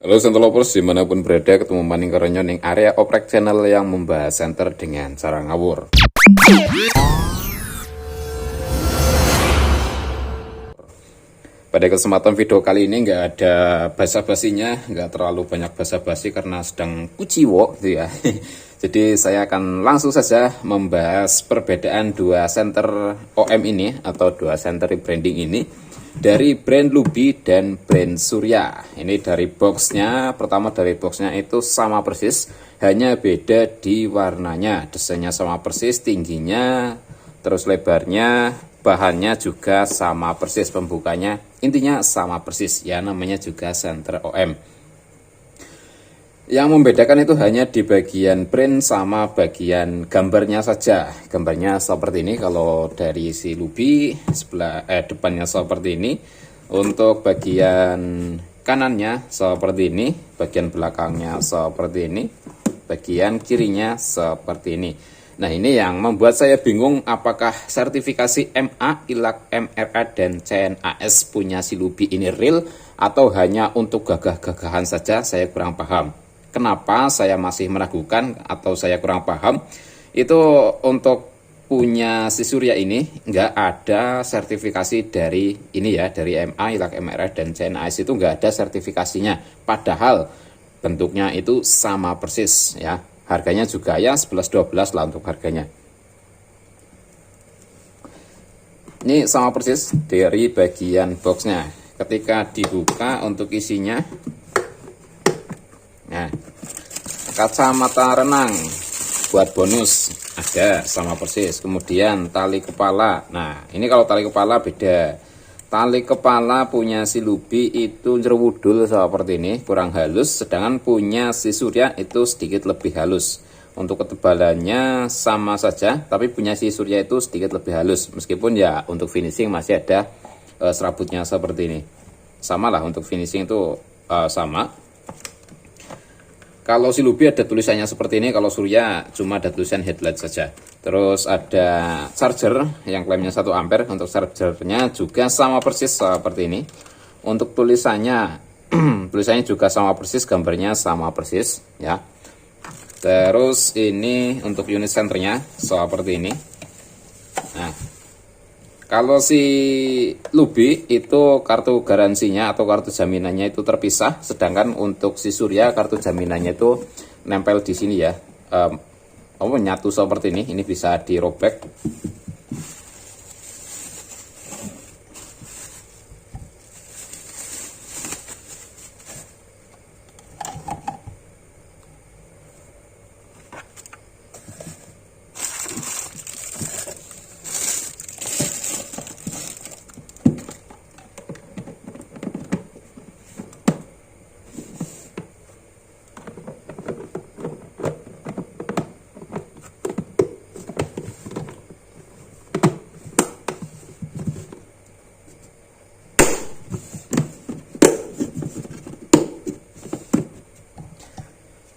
Halo Sentelopers, dimanapun berada, ketemu maning karenyo ning area oprek channel yang membahas center dengan cara ngawur. Pada kesempatan video kali ini nggak ada basa-basinya, nggak terlalu banyak basa-basi karena sedang kuciwo gitu ya. Jadi saya akan langsung saja membahas perbedaan dua center OM ini atau dua center rebranding ini dari brand Lubi dan brand Surya. Ini dari boxnya, pertama dari boxnya itu sama persis, hanya beda di warnanya. Desainnya sama persis, tingginya, terus lebarnya, bahannya juga sama persis, pembukanya intinya sama persis, ya namanya juga center OM. Yang membedakan itu hanya di bagian print sama bagian gambarnya saja. Gambarnya seperti ini kalau dari si Lubi, depannya seperti ini. Untuk bagian kanannya seperti ini, bagian belakangnya seperti ini, bagian kirinya seperti ini. Nah, ini yang membuat saya bingung, apakah sertifikasi MA, ILAK, MRA, dan CNAS punya si Lubi ini real atau hanya untuk gagah-gagahan saja, saya kurang paham. Kenapa saya masih meragukan atau saya kurang paham, itu untuk punya si Surya ini nggak ada sertifikasi dari ini ya, dari MA, ILAK, MRA, dan CNAS itu nggak ada sertifikasinya. Padahal bentuknya itu sama persis ya. Harganya juga ya 11-12 lah untuk harganya. Ini sama persis dari bagian boxnya. Ketika dibuka untuk isinya, nah, kacamata renang buat bonus ada sama persis. Kemudian tali kepala. Nah, ini kalau tali kepala beda. Tali kepala punya si Lubi itu jerwudul seperti ini, kurang halus, sedangkan punya si Surya itu sedikit lebih halus. Untuk ketebalannya sama saja, tapi punya si Surya itu sedikit lebih halus. Meskipun ya untuk finishing masih ada serabutnya seperti ini. Sama lah untuk finishing itu sama. Kalau si Lubi ada tulisannya seperti ini, kalau Surya cuma ada tulisan headlight saja. Terus ada charger yang klaimnya 1 ampere, untuk chargernya juga sama persis seperti ini. Untuk tulisannya, tulisannya juga sama persis, gambarnya sama persis ya. Terus ini untuk unit senternya seperti ini. Nah, kalau si Lubi itu kartu garansinya atau kartu jaminannya itu terpisah, sedangkan untuk si Surya kartu jaminannya itu nempel di sini ya. Nyatu seperti ini bisa dirobek.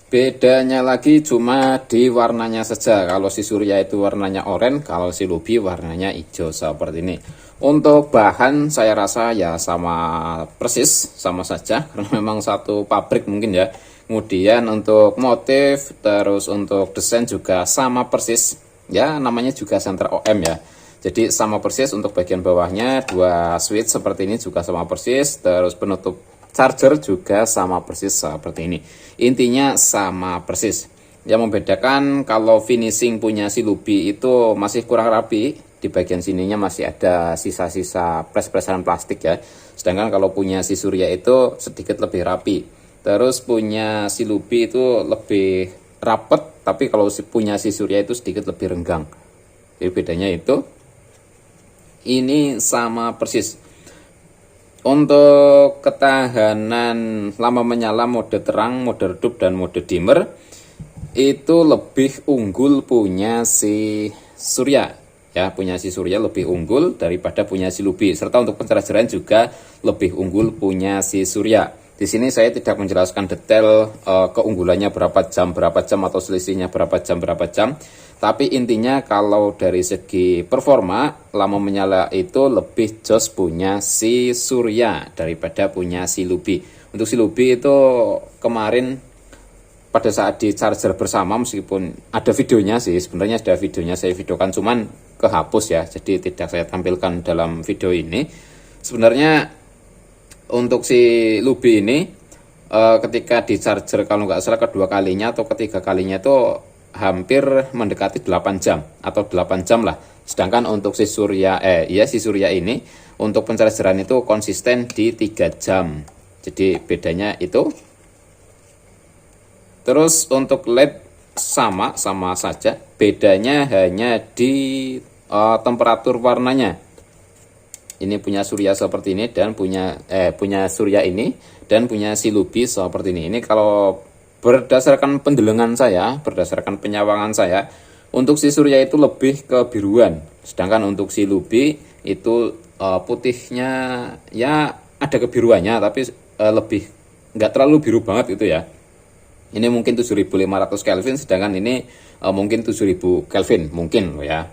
Bedanya lagi cuma di warnanya saja. Kalau si Surya itu warnanya oranye, kalau si Lubi warnanya hijau seperti ini. Untuk bahan saya rasa ya sama persis, sama saja karena memang satu pabrik mungkin ya. Kemudian untuk motif, terus untuk desain juga sama persis. Ya namanya juga center OM ya. Jadi sama persis. Untuk bagian bawahnya dua switch seperti ini juga sama persis. Terus penutup charger juga sama persis seperti ini. Intinya sama persis. Yang membedakan kalau finishing punya si Lubi itu masih kurang rapi. Di bagian sininya masih ada sisa-sisa pres-presan plastik ya. Sedangkan kalau punya si Surya itu sedikit lebih rapi. Terus punya si Lubi itu lebih rapet, tapi kalau punya si Surya itu sedikit lebih renggang. Jadi bedanya itu. Ini sama persis. Untuk ketahanan lama menyala, mode terang, mode redup, dan mode dimmer itu lebih unggul punya si Surya. Ya, punya si Surya lebih unggul daripada punya si Lubi. Serta untuk penchargeran juga lebih unggul punya si Surya. Di sini saya tidak menjelaskan detail keunggulannya berapa jam atau selisihnya berapa jam. Tapi intinya kalau dari segi performa, lama menyala itu lebih jos punya si Surya daripada punya si Lubi. Untuk si Lubi itu kemarin pada saat di charger bersama, meskipun ada videonya sih, sebenarnya ada videonya saya videokan, cuman kehapus ya, jadi tidak saya tampilkan dalam video ini. Sebenarnya untuk si Lubi ini ketika di charger kalau nggak salah kedua kalinya atau ketiga kalinya itu hampir mendekati 8 jam atau 8 jam lah. Sedangkan untuk si Surya si Surya ini untuk penchargeran itu konsisten di 3 jam. Jadi bedanya itu. Terus untuk LED sama saja, bedanya hanya di temperatur warnanya. Ini punya Surya seperti ini dan punya Surya ini dan punya si Lubi seperti ini. Ini kalau berdasarkan pendelengan saya, berdasarkan penyawangan saya, untuk si Surya itu lebih ke biruan. Sedangkan untuk si Lubi itu putihnya ya ada kebiruannya, tapi lebih nggak terlalu biru banget gitu ya. Ini mungkin 7500 Kelvin, sedangkan ini mungkin 7000 Kelvin mungkin ya.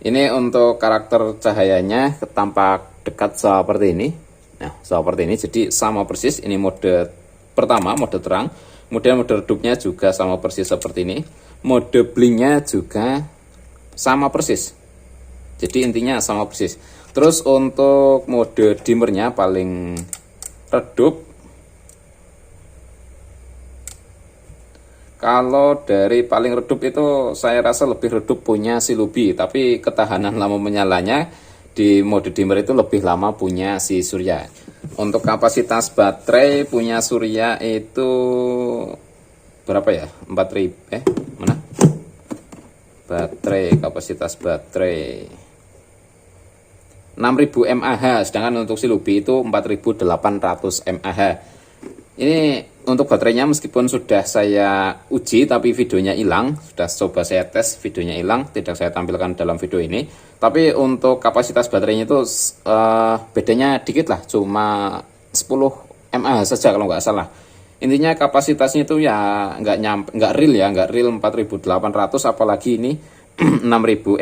Ini untuk karakter cahayanya tampak dekat seperti ini. Nah, seperti ini, jadi sama persis. Ini mode pertama, mode terang. Kemudian mode redupnya juga sama persis seperti ini. Mode blinknya juga sama persis. Jadi intinya sama persis. Terus untuk mode dimmernya paling redup. Kalau dari paling redup itu saya rasa lebih redup punya si Lubi, tapi ketahanan lama menyalanya di mode dimmer itu lebih lama punya si Surya. Untuk kapasitas baterai punya Surya itu berapa ya? 4000 mana? Baterai, kapasitas baterai 6000 mAh, sedangkan untuk si Lubi itu 4800 mAh. Ini untuk baterainya meskipun sudah saya uji tapi videonya hilang, sudah coba saya tes videonya hilang, tidak saya tampilkan dalam video ini. Tapi untuk kapasitas baterainya itu bedanya dikit lah, cuma 10 mAh saja kalau nggak salah. Intinya kapasitasnya itu ya nggak real ya, nggak real 4800, apalagi ini 6000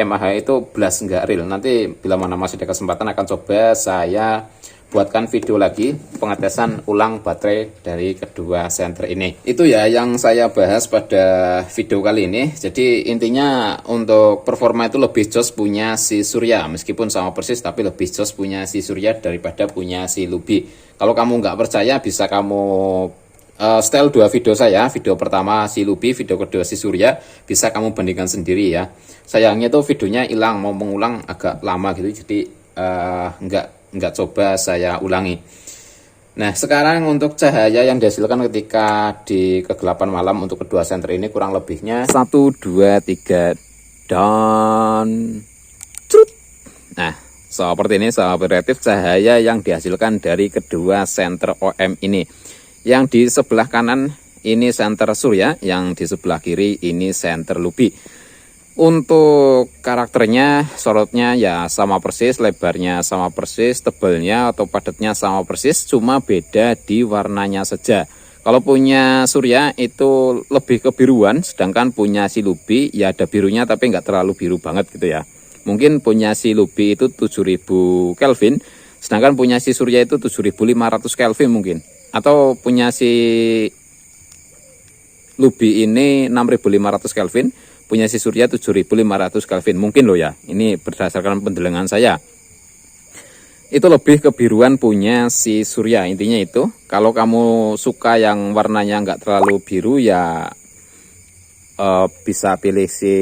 mAh itu belas nggak real. Nanti bila mana masih ada kesempatan akan coba saya buatkan video lagi pengetesan ulang baterai dari kedua senter ini. Itu ya yang saya bahas pada video kali ini. Jadi intinya untuk performa itu lebih jos punya si Surya, meskipun sama persis tapi lebih jos punya si Surya daripada punya si Lubi. Kalau kamu nggak percaya bisa kamu setel dua video saya, video pertama si Lubi, video kedua si Surya, bisa kamu bandingkan sendiri ya. Sayangnya tuh videonya hilang, mau mengulang agak lama gitu, jadi nggak coba saya ulangi. Nah, sekarang untuk cahaya yang dihasilkan ketika di kegelapan malam untuk kedua senter ini kurang lebihnya 1, 2, 3 dan crut. Nah, seperti ini sahabat kreatif cahaya yang dihasilkan dari kedua senter OM ini. Yang di sebelah kanan ini senter Surya, yang di sebelah kiri ini senter Lubi. Untuk karakternya, sorotnya ya sama persis, lebarnya sama persis, tebalnya atau padatnya sama persis, cuma beda di warnanya saja. Kalau punya Surya itu lebih kebiruan, sedangkan punya si Lubi ya ada birunya tapi nggak terlalu biru banget gitu ya. Mungkin punya si Lubi itu 7000 Kelvin, sedangkan punya si Surya itu 7500 Kelvin mungkin. Atau punya si Lubi ini 6500 Kelvin, punya si Surya 7500 Kelvin mungkin loh ya. Ini berdasarkan pendelengan saya. Itu lebih kebiruan punya si Surya. Intinya itu, kalau kamu suka yang warnanya nggak terlalu biru ya bisa pilih si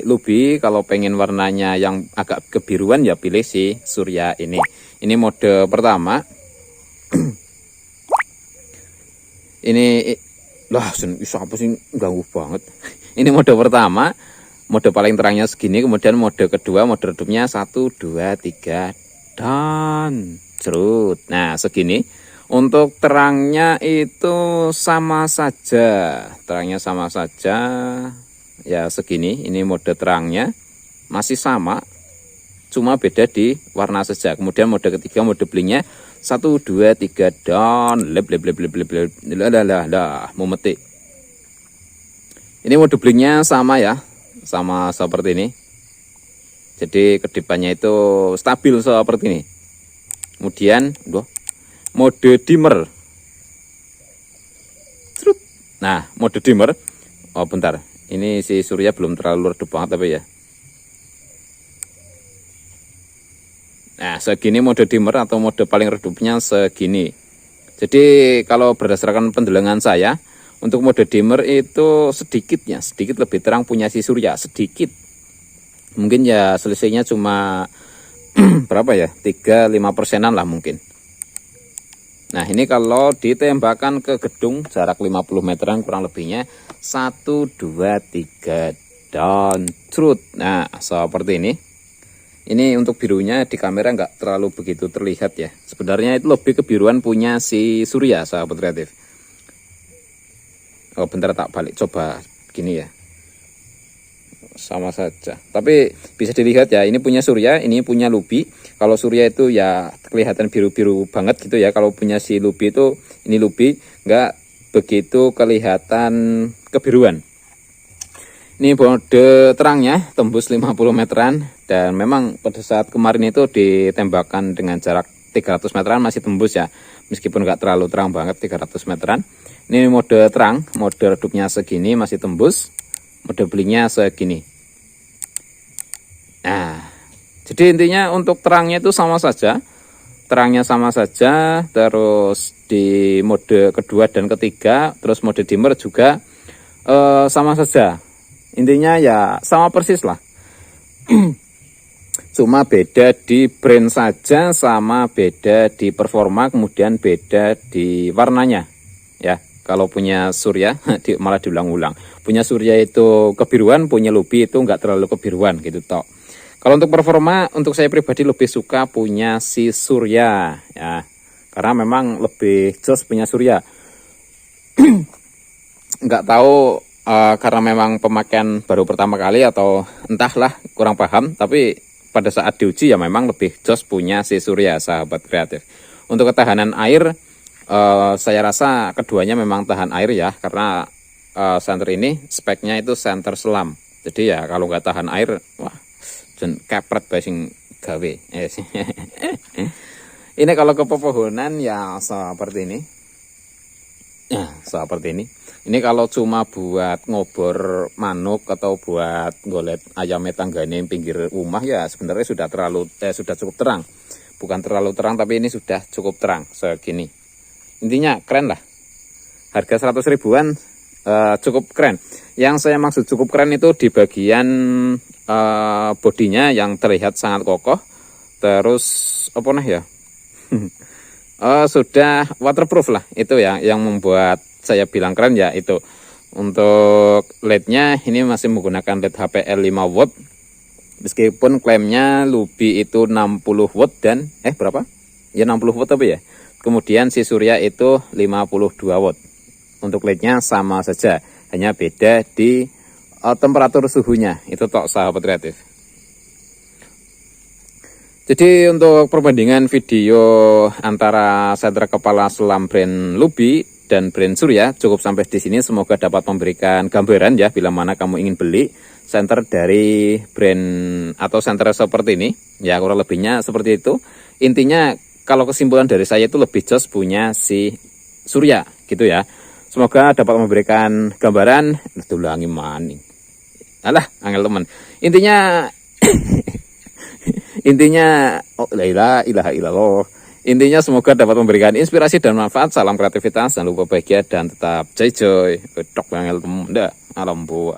Lubi. Kalau pengen warnanya yang agak kebiruan ya pilih si Surya ini. Ini mode pertama. Ini lah, apa sih ganggu banget. Ini mode pertama, mode paling terangnya segini, kemudian mode kedua, mode redupnya 1, 2, 3 dan cerut. Nah, segini. Untuk terangnya itu sama saja, terangnya sama saja, ya segini. Ini mode terangnya masih sama, cuma beda di warna saja. Kemudian mode ketiga, mode blinknya 1, 2, 3 dan lep memetik. Ini mode blinknya sama ya, sama seperti ini. Jadi kedipannya itu stabil seperti ini. Kemudian mode dimmer. Nah, mode dimmer. Oh, bentar. Ini si surya belum terlalu redup banget tapi ya. Nah, segini mode dimmer atau mode paling redupnya segini. Jadi kalau berdasarkan pendelengan saya, untuk mode dimmer itu sedikit lebih terang punya si surya, sedikit. Mungkin ya selisihnya cuma berapa ya, 3-5%an lah mungkin. Nah, ini kalau ditembakkan ke gedung jarak 50 meteran kurang lebihnya 1, 2, 3 dan trut. Nah, seperti ini. Ini untuk birunya di kamera nggak terlalu begitu terlihat ya. Sebenarnya itu lebih kebiruan punya si surya, sahabat kreatif. Oh, bentar tak balik coba gini ya. Sama saja, tapi bisa dilihat ya, ini punya surya, ini punya lubi. Kalau surya itu ya kelihatan biru-biru banget gitu ya. Kalau punya si lubi itu, ini lubi nggak begitu kelihatan kebiruan. Ini mode terangnya tembus 50 meteran, dan memang pada saat kemarin itu ditembakkan dengan jarak 300 meteran masih tembus ya, meskipun nggak terlalu terang banget 300 meteran. Ini mode terang, mode redupnya segini masih tembus, mode blingnya segini. Nah, jadi intinya untuk terangnya itu sama saja, terangnya sama saja. Terus di mode kedua dan ketiga, terus mode dimmer juga sama saja. Intinya ya sama persis lah. Cuma beda di brand saja, sama beda di performa, kemudian beda di warnanya ya. Kalau punya surya malah diulang-ulang. Punya surya itu kebiruan, punya lubi itu nggak terlalu kebiruan gitu toh. Kalau untuk performa, untuk saya pribadi lebih suka punya si surya ya, karena memang lebih jelas punya surya. Nggak tahu karena memang pemakaian baru pertama kali atau entahlah, kurang paham. Tapi pada saat diuji ya memang lebih jelas punya si surya, sahabat kreatif. Untuk ketahanan air, saya rasa keduanya memang tahan air ya, karena senter ini speknya itu senter selam. Jadi ya kalau nggak tahan air, wah, jen kepret basing gawe. Ini kalau ke pepohonan ya seperti ini. Ya, seperti ini. Ini kalau cuma buat ngobor manuk atau buat golet ayam tanggane pinggir rumah ya sebenarnya sudah cukup terang. Bukan terlalu terang, tapi ini sudah cukup terang segini. Intinya keren lah. Harga 100 ribuan cukup keren. Yang saya maksud cukup keren itu di bagian bodinya yang terlihat sangat kokoh. Terus apa nah ya? Sudah waterproof lah, itu ya yang membuat saya bilang keren ya itu. Untuk LED-nya ini masih menggunakan LED HPL 5 watt. Meskipun klaimnya lubi itu 60 watt dan berapa? Ya 60 watt tapi ya. Kemudian si surya itu 52 watt. Untuk LED-nya sama saja, hanya beda di temperatur suhunya. Itu tok, sahabat kreatif. Jadi untuk perbandingan video antara senter kepala selam brand Lubi dan brand Surya cukup sampai di sini. Semoga dapat memberikan gambaran ya bila mana kamu ingin beli senter dari brand atau senter seperti ini. Ya kurang lebihnya seperti itu. Intinya kalau kesimpulan dari saya itu lebih jos punya si Surya gitu ya. Semoga dapat memberikan gambaran. Tulangi maning. Alah, angel teman. Intinya la ilaha illallah. Intinya semoga dapat memberikan inspirasi dan manfaat. Salam kreativitas, jangan lupa bahagia dan tetap joy. Tok angel teman. Alam buah.